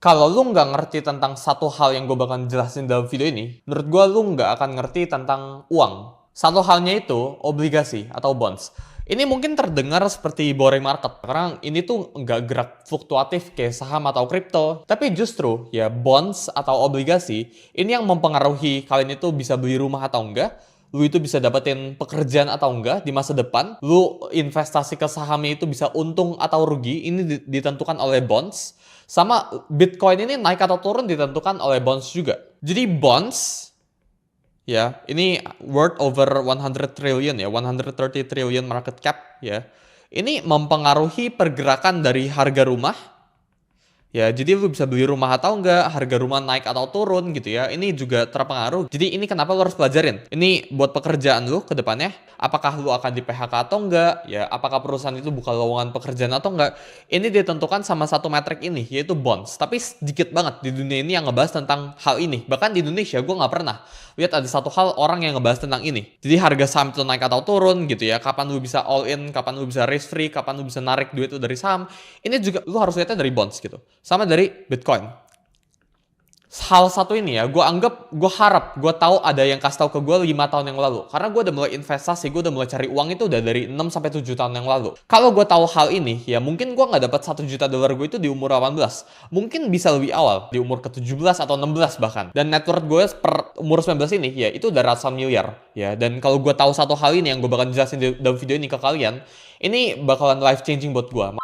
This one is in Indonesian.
Kalau lu nggak ngerti tentang satu hal yang gue bakal jelasin dalam video ini, menurut gue lu nggak akan ngerti tentang uang. Satu halnya itu obligasi atau bonds. Ini mungkin terdengar seperti boring market, karena ini tuh nggak gerak fluktuatif kayak saham atau kripto. Tapi justru ya bonds atau obligasi, ini yang mempengaruhi kalian itu bisa beli rumah atau enggak, lu itu bisa dapetin pekerjaan atau enggak di masa depan, lu investasi ke sahamnya itu bisa untung atau rugi, ini ditentukan oleh bonds. Sama Bitcoin ini naik atau turun ditentukan oleh bonds juga. Jadi bonds, ya, ini worth over 100 trillion ya, 130 trillion market cap ya. Ini mempengaruhi pergerakan dari harga rumah. Ya, jadi lu bisa beli rumah atau enggak, harga rumah naik atau turun gitu ya. Ini juga terpengaruh. Jadi ini kenapa lu harus pelajarin. Ini buat pekerjaan lu ke depannya. Apakah lu akan di PHK atau enggak? Ya, apakah perusahaan itu buka lowongan pekerjaan atau enggak? Ini ditentukan sama satu metrik ini, yaitu bonds. Tapi sedikit banget di dunia ini yang ngebahas tentang hal ini. Bahkan di Indonesia gue nggak pernah lihat ada satu hal orang yang ngebahas tentang ini. Jadi harga saham itu naik atau turun gitu ya. Kapan lu bisa all in, kapan lu bisa risk free, kapan lu bisa narik duit itu dari saham. Ini juga lu harus lihatnya dari bonds gitu. Sama dari Bitcoin. Hal satu ini ya, gue harap, gue tahu ada yang kasih tahu ke gue 5 tahun yang lalu. Karena gue udah mulai investasi, gue udah mulai cari uang itu udah dari 6-7 tahun yang lalu. Kalau gue tahu hal ini, ya mungkin gue nggak dapat 1 juta dolar gue itu di umur 18. Mungkin bisa lebih awal, di umur ke-17 atau 16 bahkan. Dan net worth gue per umur 19 ini, ya itu udah ratusan miliar. Ya, dan kalau gue tahu satu hal ini yang gue bakal jelasin dalam video ini ke kalian, ini bakalan life changing buat gue.